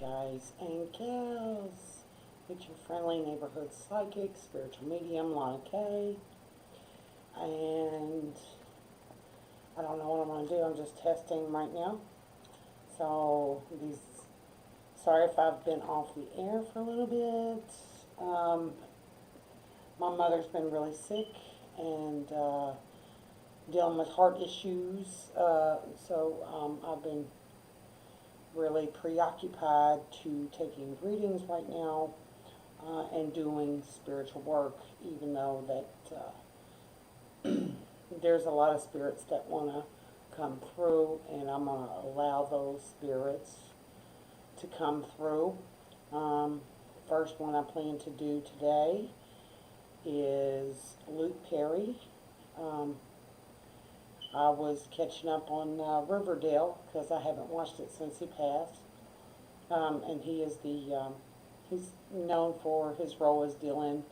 guys and gals. It's your friendly neighborhood psychic, spiritual medium, Lanna K. And I don't know what I'm going to do. I'm just testing right now. So, sorry if I've been off the air for a little bit. My mother's been really sick and dealing with heart issues. So I've been really preoccupied to taking readings right now and doing spiritual work, even though that there's a lot of spirits that want to come through, and I'm going to allow those spirits to come through. First one I plan to do today is Luke Perry. I was catching up on Riverdale because I haven't watched it since he passed. And he is he's known for his role as Dylan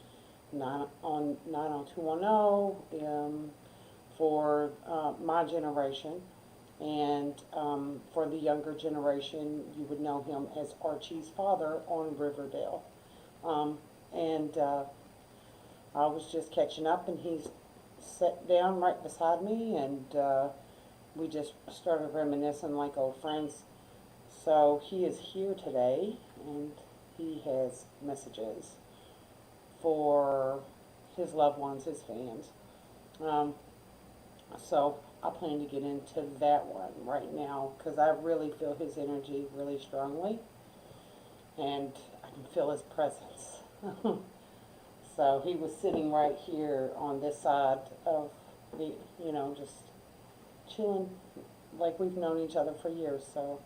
on 90210 for my generation. And for the younger generation, you would know him as Archie's father on Riverdale. And I was just catching up, and he's sat down right beside me, and we just started reminiscing like old friends. So he is here today, and he has messages for his loved ones, his fans. So I plan to get into that one right now because I really feel his energy really strongly, and I can feel his presence. So he was sitting right here on this side of the, just chilling like we've known each other for years. So,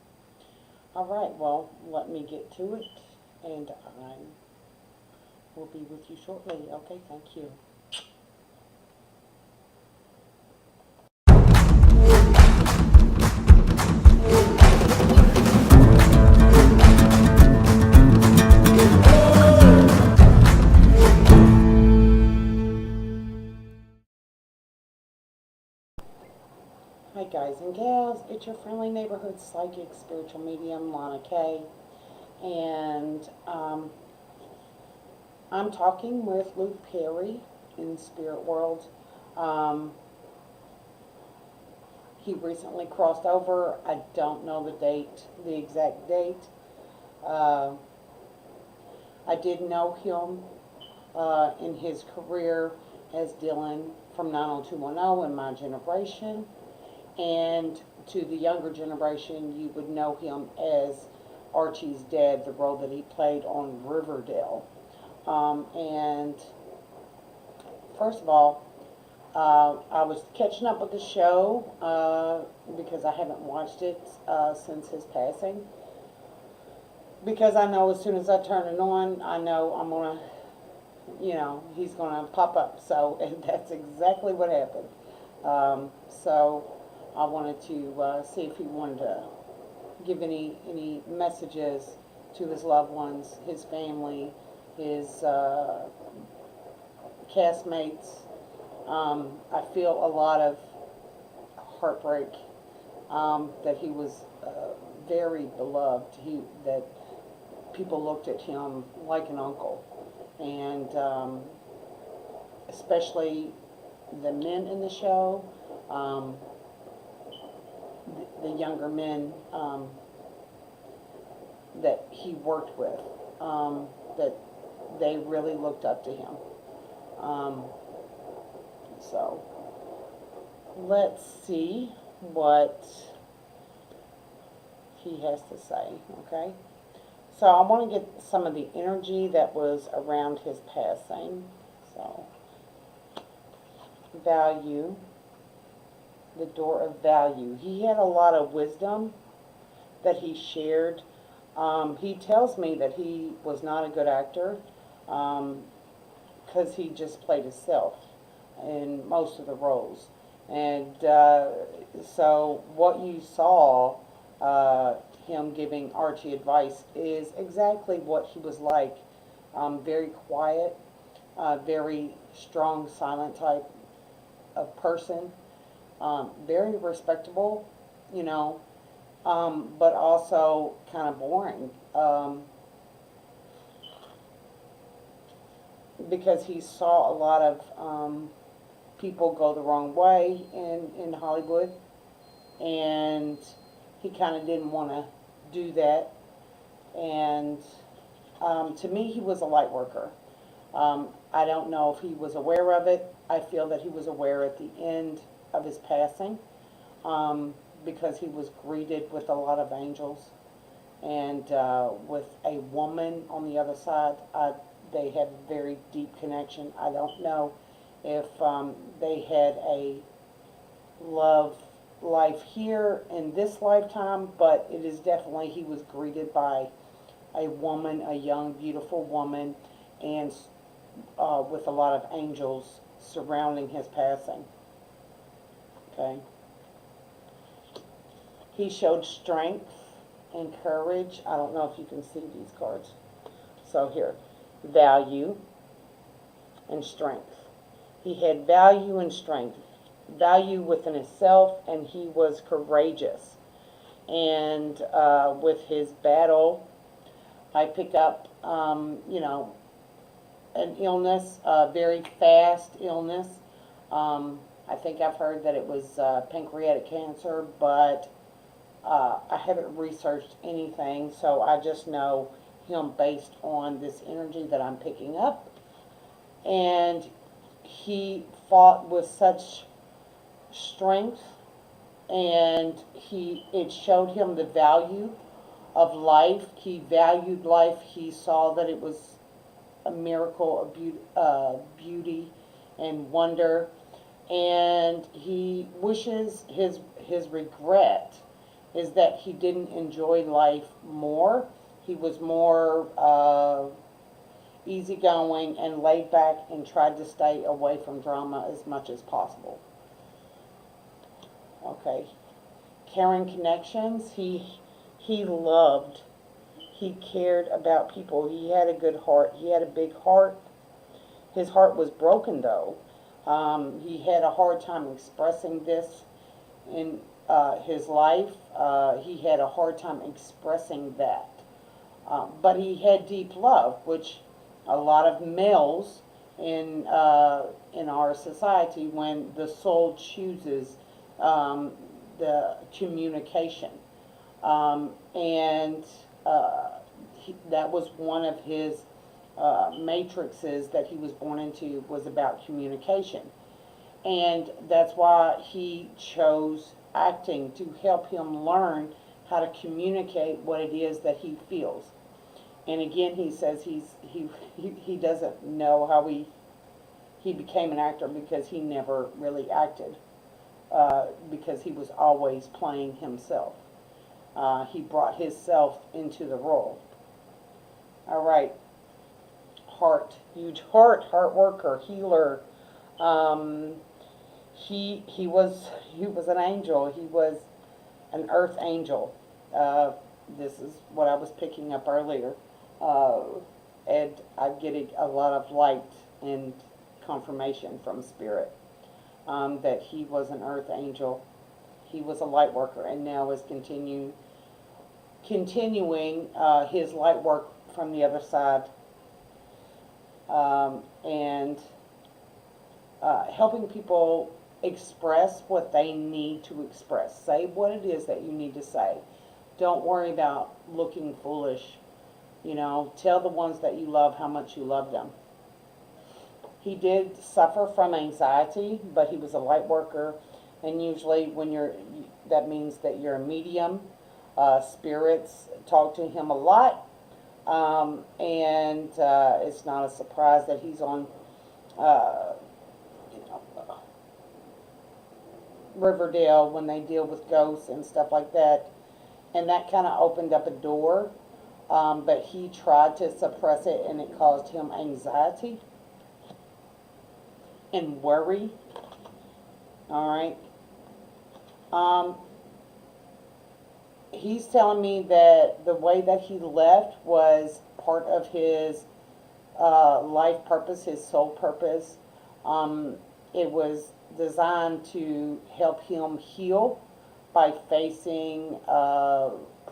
all right, well, let me get to it, and I will be with you shortly. Okay, thank you. Hi guys and gals, it's your friendly neighborhood psychic, spiritual medium, Lanna K. And I'm talking with Luke Perry in Spirit World. He recently crossed over. I don't know the exact date. I did know him in his career as Dylan from 90210 in my generation. And to the younger generation, you would know him as Archie's dad, the role that he played on Riverdale. And first of all, I was catching up with the show because I haven't watched it since his passing. Because I know as soon as I turn it on, I know I'm going to, he's going to pop up. So and that's exactly what happened. So I wanted to see if he wanted to give any messages to his loved ones, his family, his castmates. I feel a lot of heartbreak that he was very beloved. That people looked at him like an uncle, and especially the men in the show. The younger men that he worked with, that they really looked up to him. So let's see what he has to say, okay? So I want to get some of the energy that was around his passing. So, value. The door of value. He had a lot of wisdom that he shared. He tells me that he was not a good actor because he just played himself in most of the roles. And so what you saw him giving Archie advice is exactly what he was like. Very quiet, very strong, silent type of person. Very respectable, but also kind of boring. Because he saw a lot of people go the wrong way in Hollywood, and he kind of didn't want to do that. And to me, he was a light worker. I don't know if he was aware of it. I feel that he was aware at the end of his passing, because he was greeted with a lot of angels, and with a woman on the other side. They had a very deep connection. I don't know if they had a love life here in this lifetime, but it is definitely, he was greeted by a woman, a young, beautiful woman, and with a lot of angels surrounding his passing. Okay. He showed strength and courage. I don't know if you can see these cards. So here, value and strength. He had value and strength. Value within himself, and he was courageous. And with his battle, I pick up, an illness, a very fast illness. I think I've heard that it was pancreatic cancer, but I haven't researched anything, so I just know him based on this energy that I'm picking up. And he fought with such strength, and it showed him the value of life. He valued life. He saw that it was a miracle of beauty and wonder, and he wishes, his regret is that he didn't enjoy life more. He was more easygoing and laid back, and tried to stay away from drama as much as possible. Okay. Caring connections. He loved. He cared about people. He had a good heart. He had a big heart. His heart was broken, though. He had a hard time expressing this in his life. He had a hard time expressing that. But he had deep love, which a lot of males in our society, when the soul chooses the communication, and that was one of his matrices that he was born into, was about communication. And that's why he chose acting, to help him learn how to communicate what it is that he feels. And again, he says he doesn't know how he became an actor, because he never really acted, because he was always playing himself. He brought himself into the role. All right. Heart, huge heart worker, healer. He was an angel. He was an earth angel. This is what I was picking up earlier, and I'm getting a lot of light and confirmation from Spirit, that he was an earth angel. He was a light worker, and now is continuing his light work from the other side, and helping people express what they need to express. Say what it is that you need to say. Don't worry about looking foolish. Tell the ones that you love how much you love them. He did suffer from anxiety, but he was a light worker, and usually that means that you're a medium. Spirits talk to him a lot, and it's not a surprise that he's on Riverdale when they deal with ghosts and stuff like that, and that kind of opened up a door, but he tried to suppress it, and it caused him anxiety and worry. All right. He's telling me that the way that he left was part of his life purpose, his soul purpose. It was designed to help him heal by facing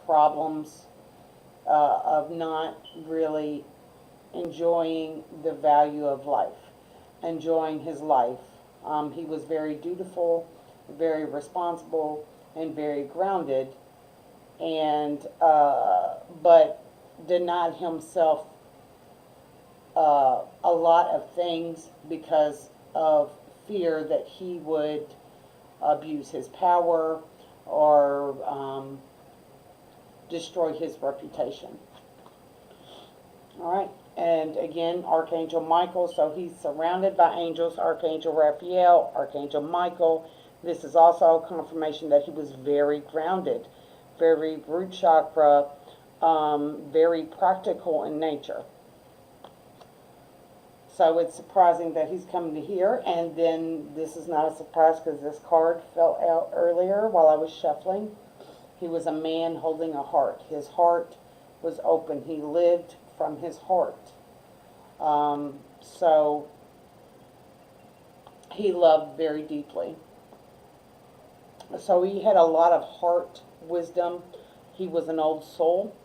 problems of not really enjoying the value of life, enjoying his life. He was very dutiful, very responsible, and very grounded, and but denied himself a lot of things because of fear that he would abuse his power or destroy his reputation. All right, and again, Archangel Michael, so he's surrounded by angels, Archangel Raphael, Archangel Michael. This is also a confirmation that he was very grounded, very root chakra, very practical in nature. So it's surprising that he's coming to here, and then this is not a surprise because this card fell out earlier while I was shuffling. He was a man holding a heart. His heart was open. He lived from his heart. So he loved very deeply. So he had a lot of heart wisdom. He was an old soul.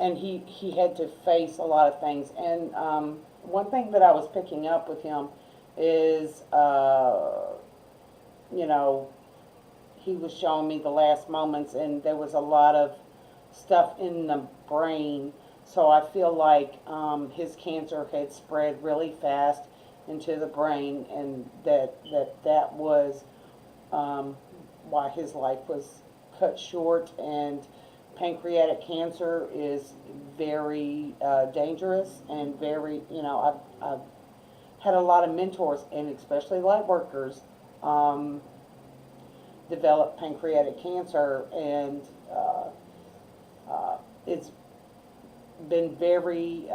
And he had to face a lot of things. And one thing that I was picking up with him is, you know, he was showing me the last moments, and there was a lot of stuff in the brain. So I feel like his cancer had spread really fast into the brain, and that was why his life was cut short. And pancreatic cancer is very dangerous and very, you know, I've had a lot of mentors, and especially light workers, develop pancreatic cancer, and it's been very,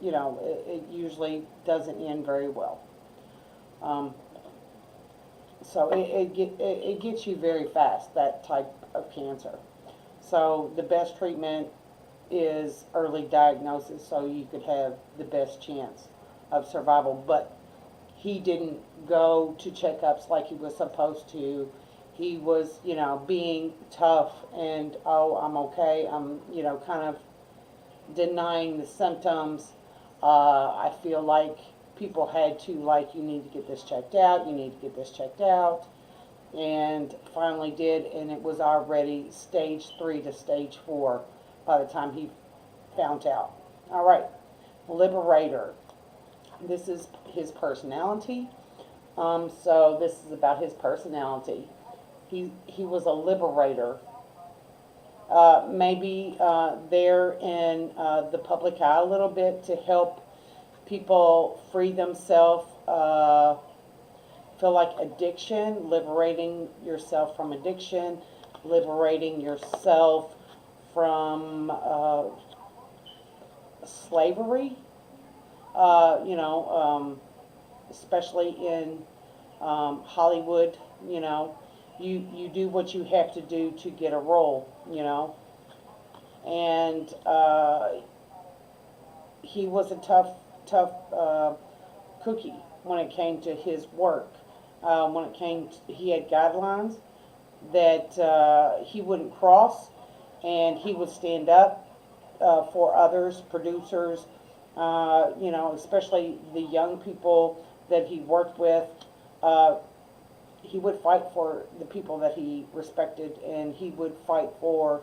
you know, it usually doesn't end very well. So it gets you very fast, that type of cancer. So the best treatment is early diagnosis, so you could have the best chance of survival. But he didn't go to checkups like he was supposed to. He was, you know, being tough and, oh, I'm okay. I'm, you know, kind of denying the symptoms. I feel like people had to, like, you need to get this checked out, you need to get this checked out, and finally did, and it was already stage 3 to stage 4 by the time he found out. All right, Liberator. This is his personality. So this is about his personality. He was a liberator. Maybe there in the public eye a little bit to help people free themselves, feel like addiction, liberating yourself from addiction, liberating yourself from slavery, you know, especially in Hollywood, you know, you do what you have to do to get a role, you know, and he was a tough cookie when it came to his work. When it came to, he had guidelines that he wouldn't cross, and he would stand up for others, producers, you know, especially the young people that he worked with. He would fight for the people that he respected, and he would fight for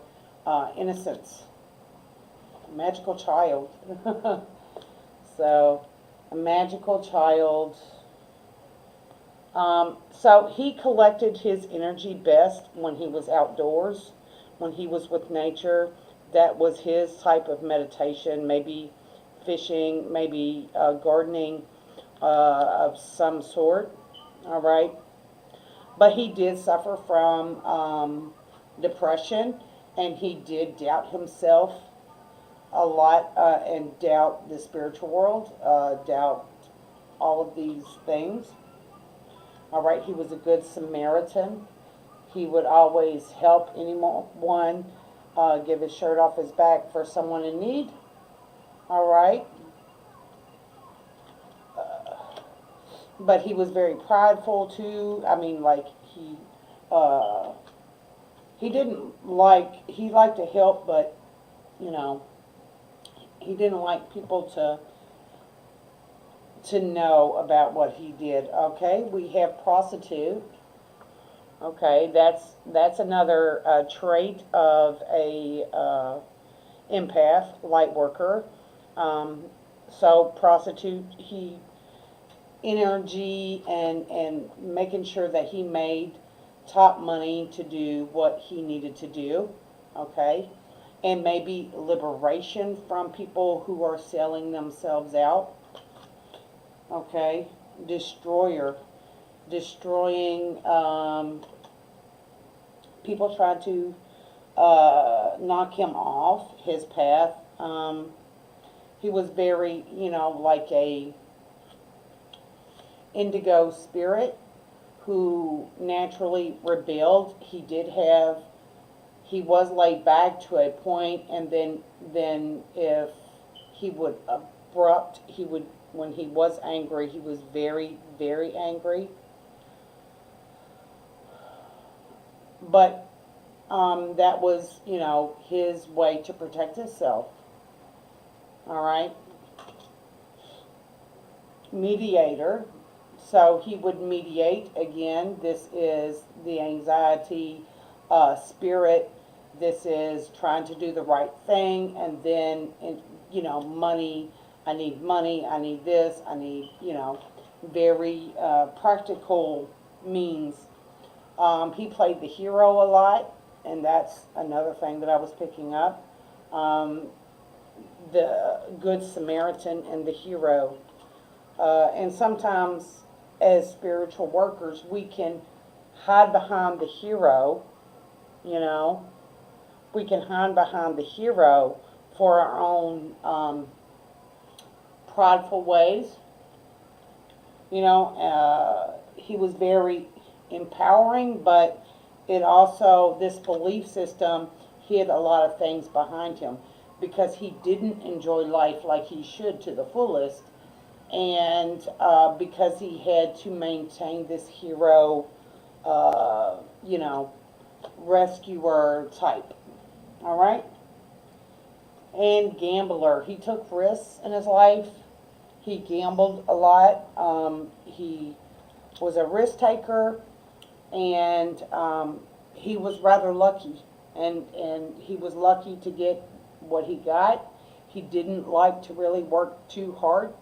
innocence. Magical child. So, a magical child. So he collected his energy best when he was outdoors, when he was with nature. That was his type of meditation, maybe fishing, maybe gardening of some sort. All right. But he did suffer from depression, and he did doubt himself a lot, and doubt the spiritual world, doubt all of these things. All right, he was a good Samaritan. He would always help anyone, give his shirt off his back for someone in need. All right. but he was very prideful too. I mean, like uh, he didn't like, he liked to help, but you know, he didn't like people to know about what he did. Okay, we have prostitute. Okay, that's another trait of a empath, light worker. Um, so prostitute, he energy and making sure that he made top money to do what he needed to do. Okay, and maybe liberation from people who are selling themselves out. Okay, destroyer, destroying people try to knock him off his path. He was very, like a indigo spirit who naturally rebelled. He was laid back to a point, and then if he would abrupt, he would, when he was angry, he was very, very angry. But that was, his way to protect himself. All right. Mediator. So he would mediate. Again, this is the anxiety spirit. This is trying to do the right thing, and then, money. I need this, I need, very practical means. He played the hero a lot, and that's another thing that I was picking up. The Good Samaritan and the hero. And sometimes, as spiritual workers, we can hide behind the hero, We can hide behind the hero for our own prideful ways. He was very empowering, but it also, this belief system hid a lot of things behind him because he didn't enjoy life like he should to the fullest, and because he had to maintain this hero, rescuer type. All right? And gambler. He took risks in his life. He gambled a lot. He was a risk taker, and he was rather lucky. And he was lucky to get what he got. He didn't like to really work too hard.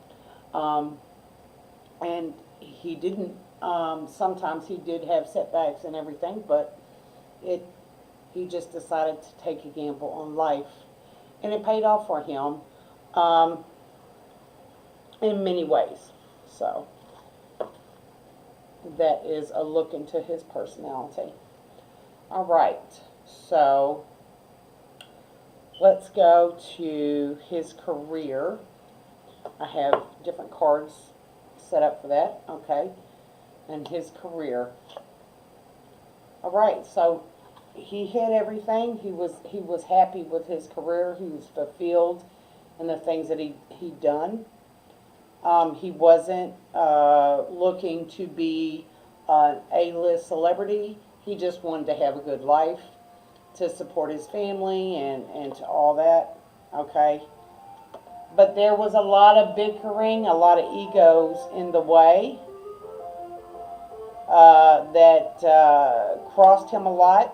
And he didn't, sometimes he did have setbacks and everything, but he just decided to take a gamble on life. And it paid off for him in many ways. So that is a look into his personality. All right, so let's go to his career. I have different cards set up for that, okay, and his career. All right, so he hit everything. He was happy with his career. He was fulfilled in the things that he done. He wasn't looking to be an A-list celebrity. He just wanted to have a good life, to support his family and to all that, okay? But there was a lot of bickering, a lot of egos in the way that crossed him a lot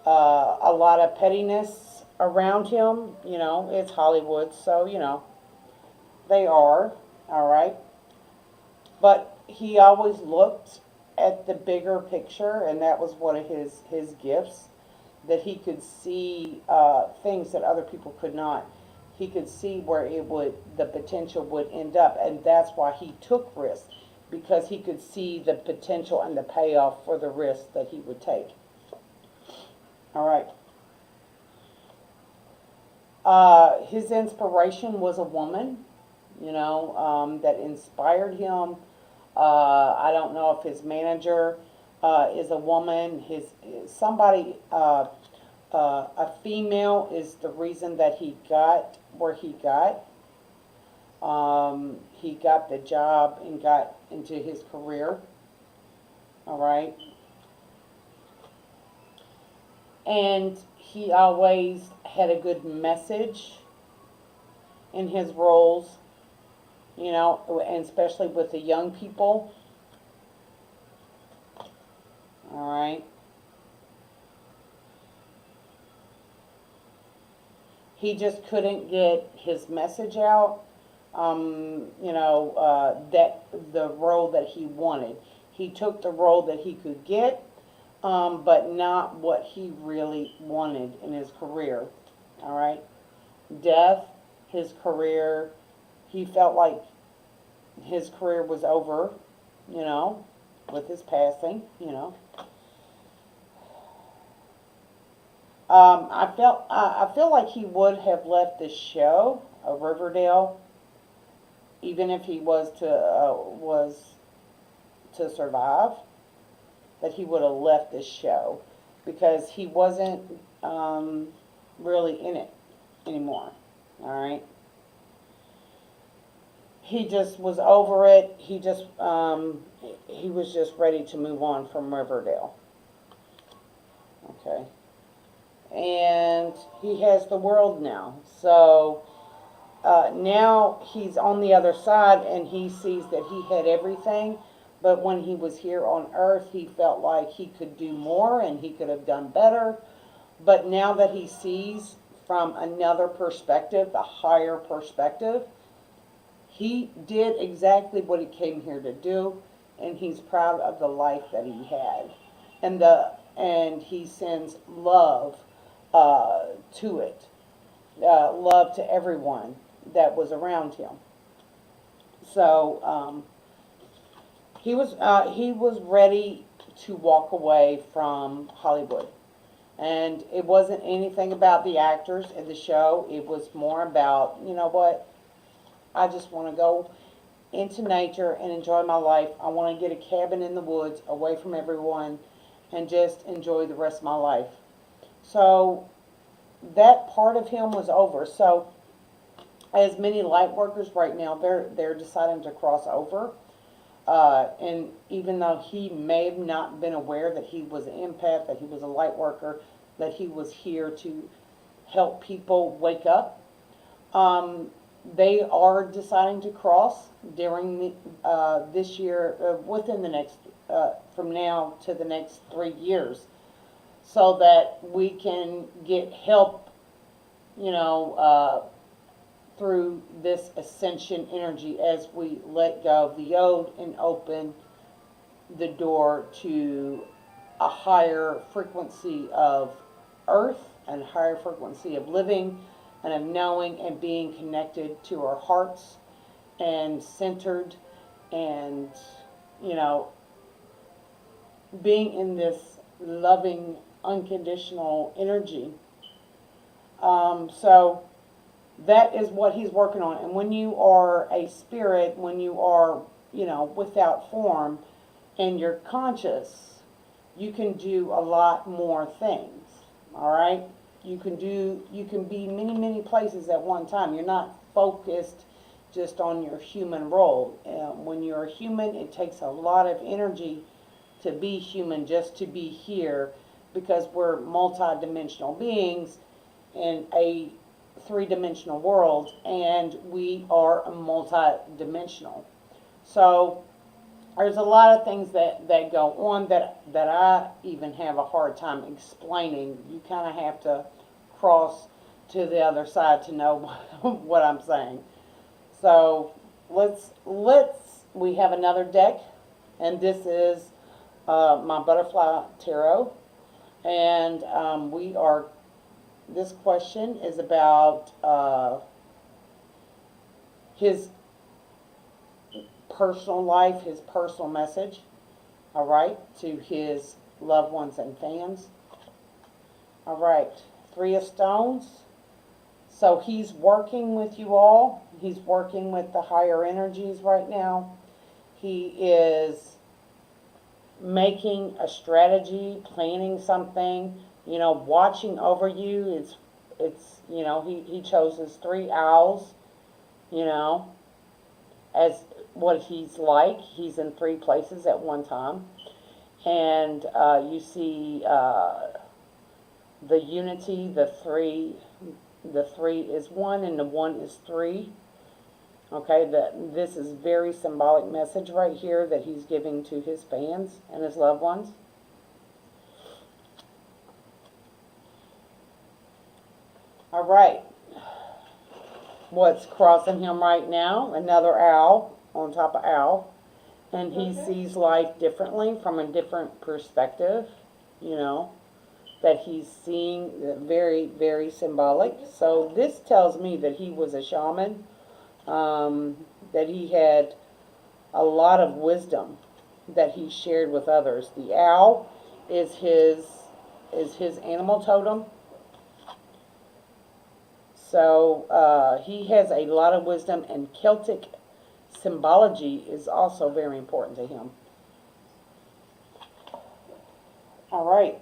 of pettiness around him. It's Hollywood, so, they are, all right? But he always looked at the bigger picture, and that was one of his gifts, that he could see things that other people could not. He could see where the potential would end up, and that's why he took risks, because he could see the potential and the payoff for the risk that he would take. All right. His inspiration was a woman, that inspired him. I don't know if his manager is a woman. A female is the reason that he got where he got. He got the job and got into his career. All right. And he always had a good message in his roles, and especially with the young people. All right. He just couldn't get his message out, that the role that he wanted. He took the role that he could get, but not what he really wanted in his career. All right. Death, his career, he felt like his career was over, with his passing. I feel like he would have left the show of Riverdale, even if he was to survive. That he would have left the show because he wasn't really in it anymore. All right. He just was over it. He was just ready to move on from Riverdale. Okay. And he has the world now. So now he's on the other side and he sees that he had everything. But when he was here on earth, he felt like he could do more and he could have done better. But now that he sees from another perspective, the higher perspective, he did exactly what he came here to do, and he's proud of the life that he had. And he sends love to it, love to everyone that was around him. So he was ready to walk away from Hollywood. And it wasn't anything about the actors in the show. It was more about, you know what, I just want to go into nature and enjoy my life. I want to get a cabin in the woods away from everyone and just enjoy the rest of my life. So that part of him was over. So as many light workers right now, they're deciding to cross over. And even though he may have not been aware that he was an empath, that he was a light worker, that he was here to help people wake up, they are deciding to cross during this year, within the next, from now to the next 3 years, so that we can get help, through this ascension energy as we let go of the old and open the door to a higher frequency of earth and higher frequency of living and of knowing and being connected to our hearts and centered and, being in this loving, unconditional energy. So that is what he's working on. And when you are a spirit, when you are, without form and you're conscious, you can do a lot more things. All right? You can be many, many places at one time. You're not focused just on your human role. When you're a human, it takes a lot of energy to be human, just to be here, because we're multi-dimensional beings in a three-dimensional world, and we are multi-dimensional. So there's a lot of things that go on that I even have a hard time explaining. You kind of have to cross to the other side to know what I'm saying. So we have another deck, and this is my butterfly tarot, and this question is about his personal life, his personal message, all right, to his loved ones and fans. All right, 3 of Stones. So he's working with you all. He's working with the higher energies right now. He is making a strategy, planning something, watching over you. He chose his 3 owls, as what he's like. He's in 3 places at one time. And you see the unity, the three is one and the one is 3. Okay, this is very symbolic message right here that he's giving to his fans and his loved ones. All right. What's crossing him right now? Another owl on top of owl. And he sees life differently from a different perspective, you know, that he's seeing, very, very symbolic. So this tells me that he was a shaman, that he had a lot of wisdom that he shared with others. The owl is his animal totem. So he has a lot of wisdom, and Celtic symbology is also very important to him. All right.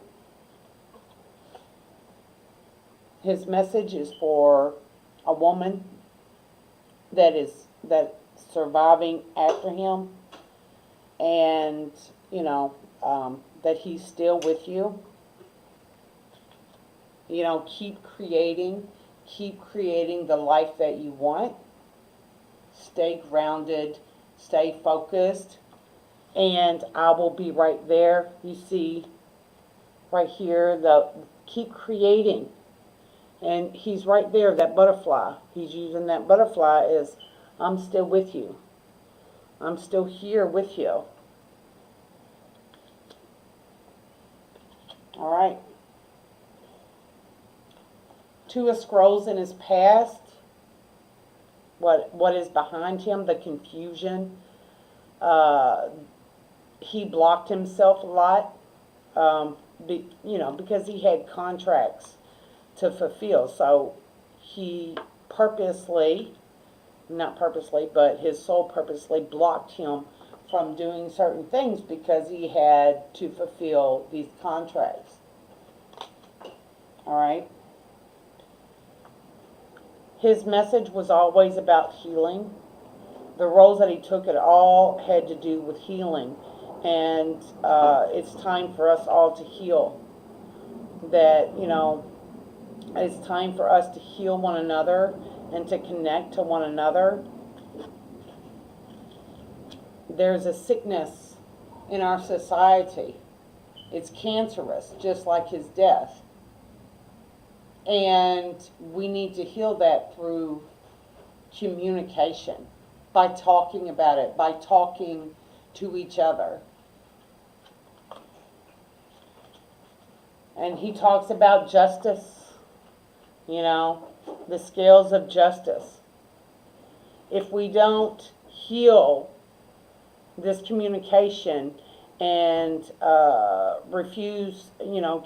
His message is for a woman that's surviving after him, and you know, that he's still with you. You know, keep creating the life that you want. Stay grounded, stay focused, and I will be right there. You see right here, keep creating. And he's right there, that butterfly. He's using that butterfly as, I'm still with you. I'm still here with you. All right. 2 of Scrolls in his past. What is behind him, the confusion. He blocked himself a lot, because he had contracts to fulfill. So he not purposely, but his soul purposely blocked him from doing certain things because he had to fulfill these contracts. All right. His message was always about healing. The roles that he took, it all had to do with healing. And it's time for us all to heal. That, it's time for us to heal one another and to connect to one another. There's a sickness in our society. It's cancerous, just like his death. And we need to heal that through communication, by talking about it, by talking to each other. And he talks about justice, the scales of justice. If we don't heal this communication and refuse,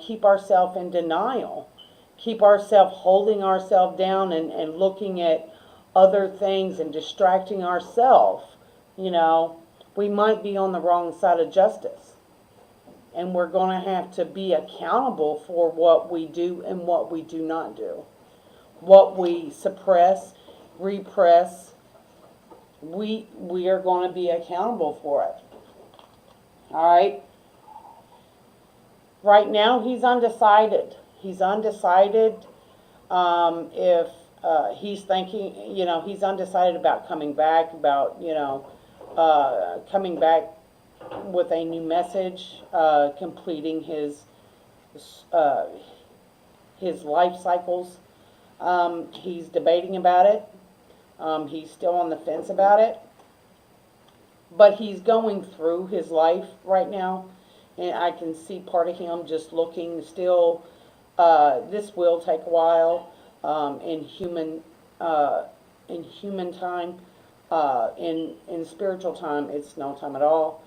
keep ourselves in denial, keep ourselves holding ourselves down and looking at other things and distracting ourselves, we might be on the wrong side of justice. And we're going to have to be accountable for what we do and what we do not do. What we suppress, repress, we are going to be accountable for it. All right? Right now, he's undecided. He's undecided if he's thinking, he's undecided about coming back, coming back with a new message, completing his life cycles. He's debating about it. He's still on the fence about it. But he's going through his life right now, and I can see part of him just looking still. This will take a while in human time. In spiritual time, it's no time at all.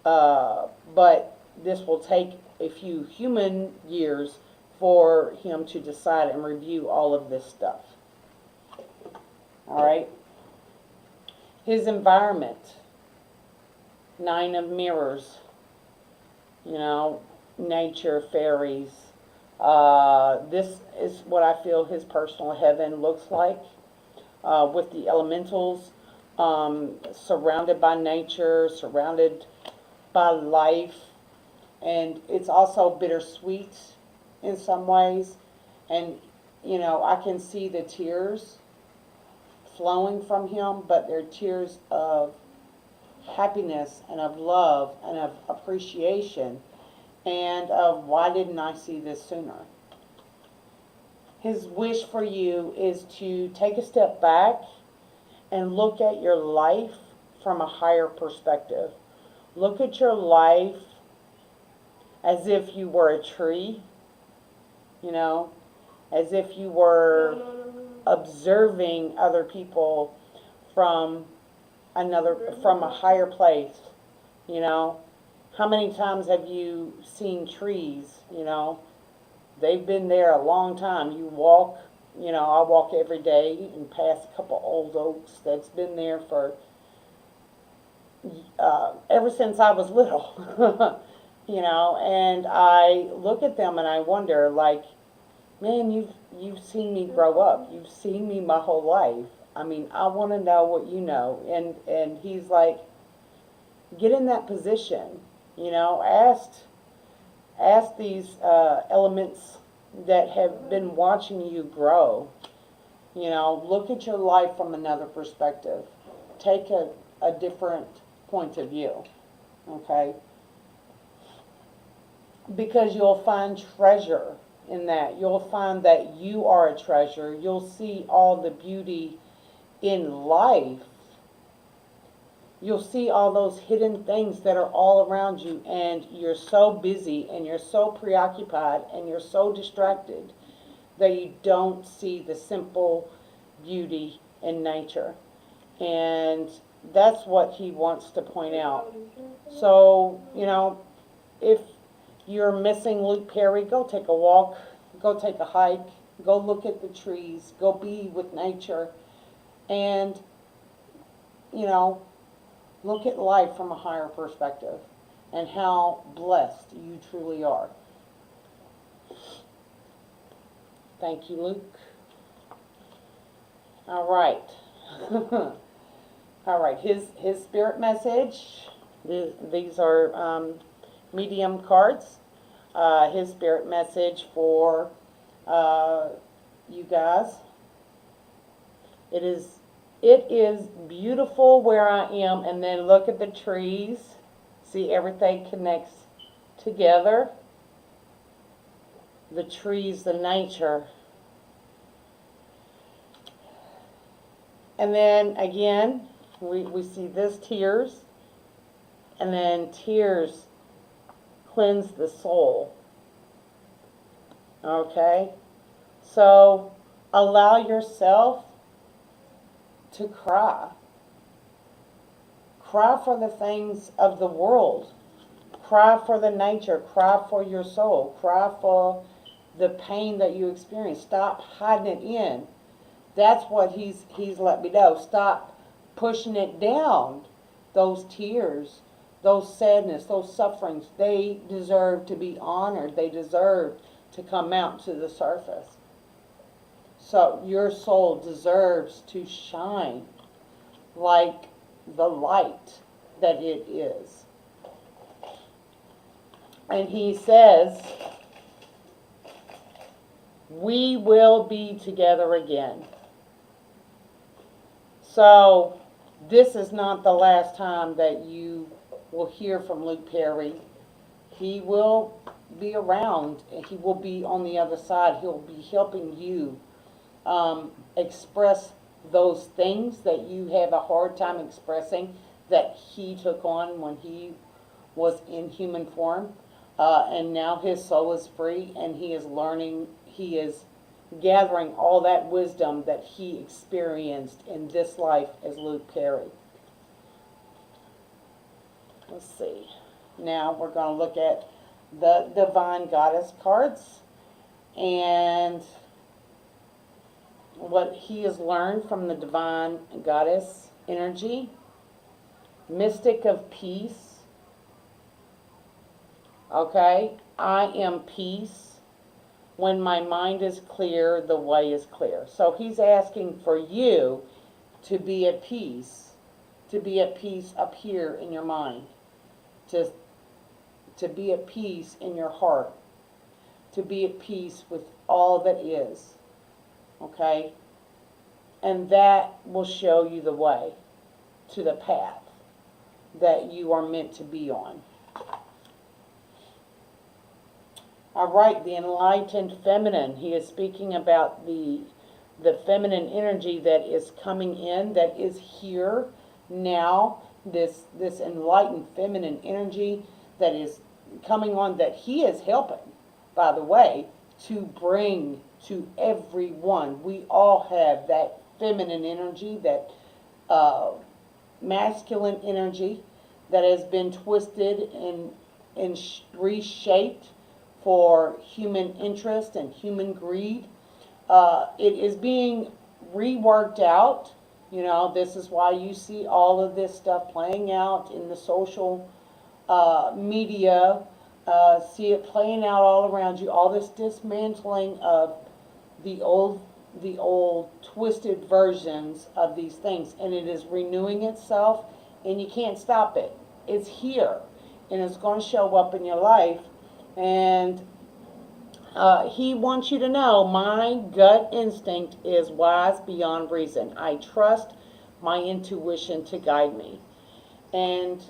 But this will take a few human years for him to decide and review all of this stuff. All right. His environment. 9 of Mirrors. Nature, fairies. This is what I feel his personal heaven looks like, with the elementals, surrounded by nature, surrounded by life, and it's also bittersweet in some ways. And, I can see the tears flowing from him, but they're tears of happiness and of love and of appreciation and of why didn't I see this sooner? His wish for you is to take a step back and look at your life from a higher perspective. Look at your life as if you were a tree, as if you were observing other people from from a higher place. How many times have you seen trees? They've been there a long time. You walk, I walk every day and pass a couple old oaks that's been there for ever since I was little. And I look at them and I wonder, like, man, you've seen me grow up. You've seen me my whole life. I mean, I want to know what you know. And he's like, get in that position. Ask these elements that have been watching you grow. Look at your life from another perspective. Take a different point of view. Okay? Because you'll find treasure in that. You'll find that you are a treasure. You'll see all the beauty in life. You'll see all those hidden things that are all around you, and you're so busy and you're so preoccupied and you're so distracted that you don't see the simple beauty in nature. And that's what he wants to point out. So, if you're missing Luke Perry, go take a walk, go take a hike, go look at the trees, go be with nature, and, look at life from a higher perspective and how blessed you truly are. Thank you, Luke. All right. All right, his spirit message, these are medium cards. His spirit message for you guys. It is beautiful where I am, and then look at the trees. See, everything connects together. The trees, the nature. And then again, we see this tears, and then tears cleanse the soul. Okay? So allow yourself to cry. Cry for the things of the world. Cry for the nature. Cry for your soul. Cry for the pain that you experience. Stop hiding it in. That's what he's let me know. Stop pushing it down. Those tears, those sadness, those sufferings, they deserve to be honored. They deserve to come out to the surface. So your soul deserves to shine like the light that it is. And he says, we will be together again. So this is not the last time that you will hear from Luke Perry. He will be around. He will be on the other side. He'll be helping you express those things that you have a hard time expressing that he took on when he was in human form. And now his soul is free, and he is learning, he is gathering all that wisdom that he experienced in this life as Luke Perry. Let's see. Now we're going to look at the Divine Goddess cards and what he has learned from the Divine Goddess energy. Mystic of Peace. Okay, I am peace. When my mind is clear, the way is clear. So he's asking for you to be at peace to be at peace up here in your mind, to, to be at peace in your heart, to be at peace with all that is, okay? And that will show you the way to the path that you are meant to be on. All right, the enlightened feminine. He is speaking about the feminine energy that is coming in, that is here now. This enlightened feminine energy that is coming on, that he is helping, by the way, to bring to everyone. We all have that feminine energy, that masculine energy that has been twisted and reshaped for human interest and human greed. It is being reworked out. You know, this is why you see all of this stuff playing out in the social media. See it playing out all around you. All this dismantling of the old twisted versions of these things, and it is renewing itself, and you can't stop it. It's here, and it's going to show up in your life. And he wants you to know, my gut instinct is wise beyond reason. I trust my intuition to guide me. And,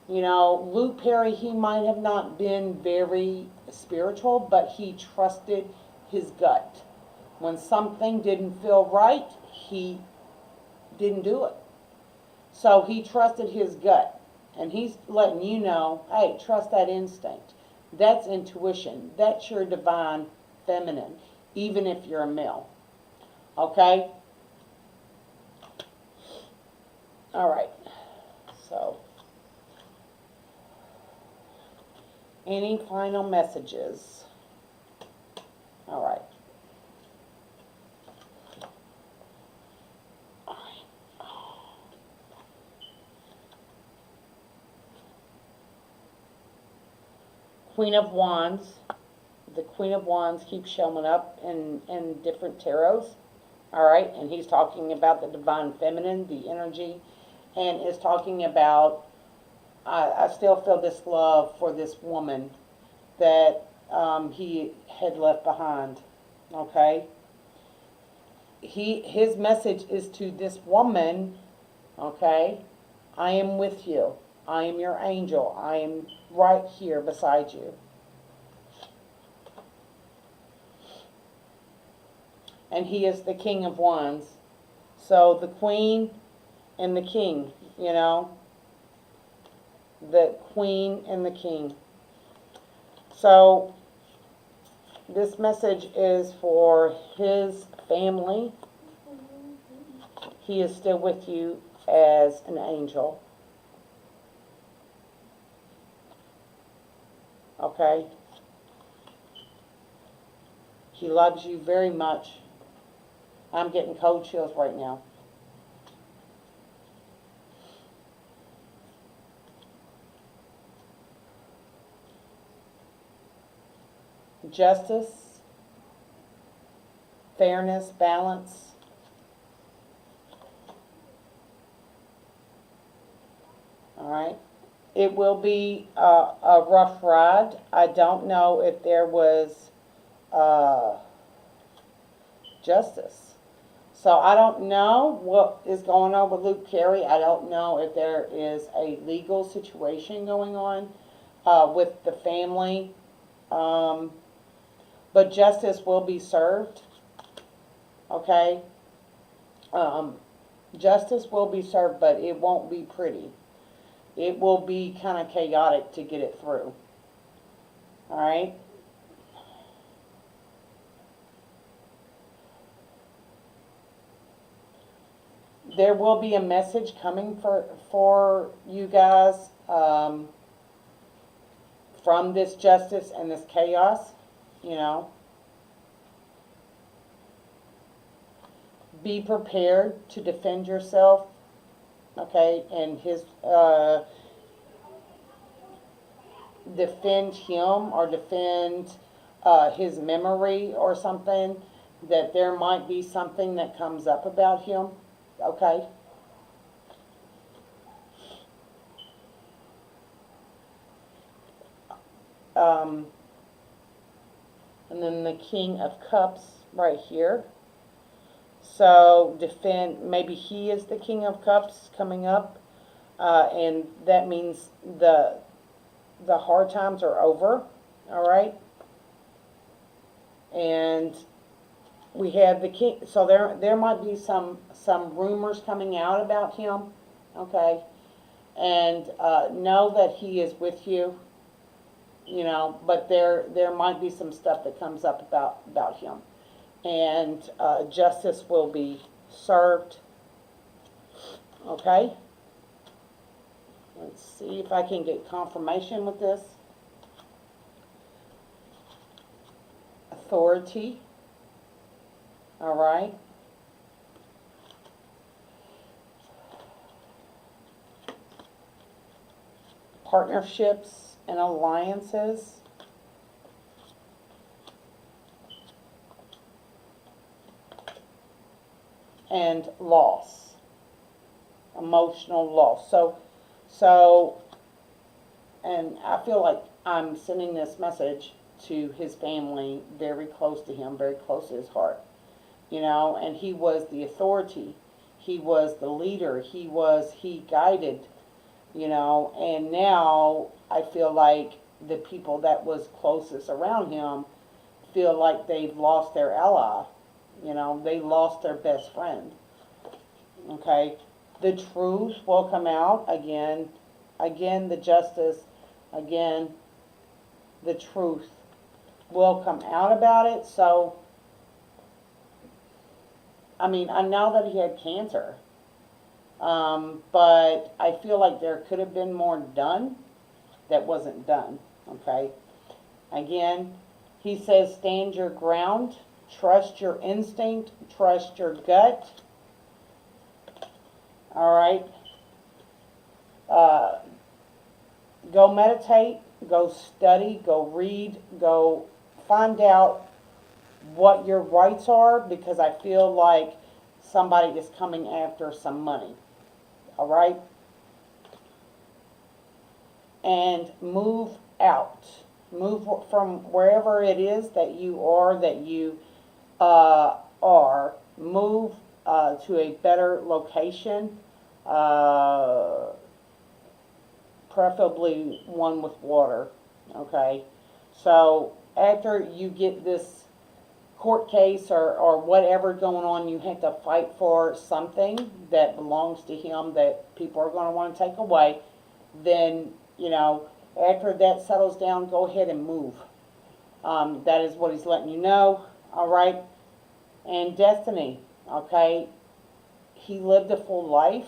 you know, Luke Perry, he might have not been very spiritual, but he trusted his gut. When something didn't feel right, he didn't do it. So he trusted his gut. And he's letting you know, hey, trust that instinct. That's intuition. That's your divine feminine, even if you're a male. Okay? All right. So, any final messages? All right. Queen of Wands. The Queen of Wands keeps showing up in different tarots. All right, and he's talking about the divine feminine, the energy, and is talking about, I still feel this love for this woman that he had left behind. Okay, his message is to this woman. Okay, I am with you. I am your angel. I am right here beside you. And he is the King of Wands. So the Queen and the King, you know. The Queen and the King. So this message is for his family. He is still with you as an angel. Okay? He loves you very much. I'm getting cold chills right now. Justice, fairness, balance. All right. It will be a rough ride. I don't know if there was justice. So I don't know what is going on with Luke Perry. I don't know if there is a legal situation going on with the family. But justice will be served. Okay? Justice will be served, but it won't be pretty. It will be kind of chaotic to get it through. All right? There will be a message coming for you guys from this justice and this chaos, you know. Be prepared to defend yourself, okay, and defend him or defend his memory or something, that there might be something that comes up about him, okay? and then the King of Cups right here. So maybe he is the King of Cups coming up, and that means the hard times are over, all right? And we have the king, so there might be some rumors coming out about him, okay? And know that he is with you, you know, but there might be some stuff that comes up about him. And justice will be served, okay? Let's see if I can get confirmation with this. Authority. All right. Partnerships and alliances. And loss. Emotional loss. So, and I feel like I'm sending this message to his family, very close to him, very close to his heart. You know, and he was the authority. He was the leader. He guided, you know, and now I feel like the people that was closest around him feel like they've lost their ally. You know, they lost their best friend. Okay? The truth will come out again. Again, the justice. Again, the truth will come out about it. So, I mean, I know that he had cancer. But I feel like there could have been more done that wasn't done. Okay? Again, he says, stand your ground. Trust your instinct. Trust your gut. All right. Go meditate. Go study. Go read. Go find out what your rights are, because I feel like somebody is coming after some money. All right. And move out. Move from wherever it is that you are, move to a better location, preferably one with water, okay? So after you get this court case or whatever going on, you have to fight for something that belongs to him that people are going to want to take away, then, you know, after that settles down, go ahead and move. That is what he's letting you know, all right? And destiny, okay? He lived a full life.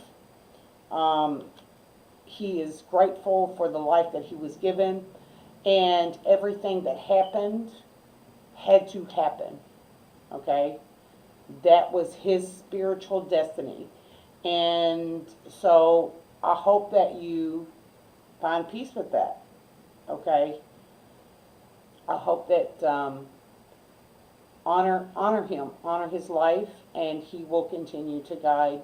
He is grateful for the life that he was given, and everything that happened had to happen, okay? That was his spiritual destiny. And so I hope that you find peace with that, okay? I hope that honor him, honor his life, and he will continue to guide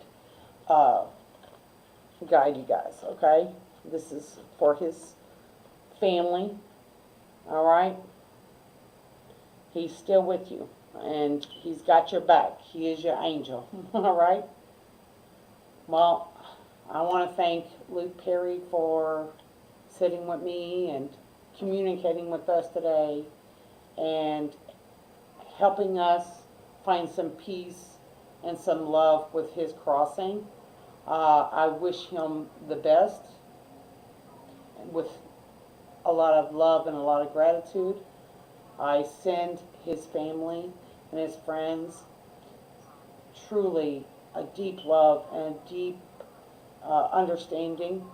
you guys, okay? This is for his family, all right? He's still with you, and he's got your back. He is your angel, all right? Well, I want to thank Luke Perry for sitting with me and communicating with us today and helping us find some peace and some love with his crossing. I wish him the best with a lot of love and a lot of gratitude. I send his family and his friends truly a deep love and a deep understanding,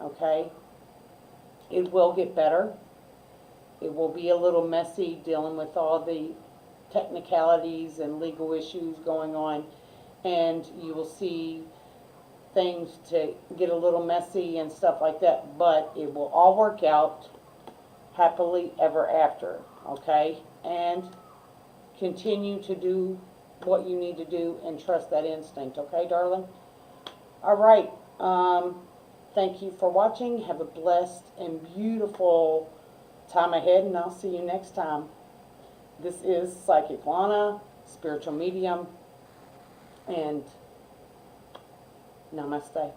okay? It will get better. It will be a little messy dealing with all the technicalities and legal issues going on, and you will see things to get a little messy and stuff like that, but it will all work out happily ever after, okay? And continue to do what you need to do and trust that instinct, okay, darling? All right. Thank you for watching. Have a blessed and beautiful time ahead, and I'll see you next time. This is Psychic Lanna, spiritual medium, and namaste.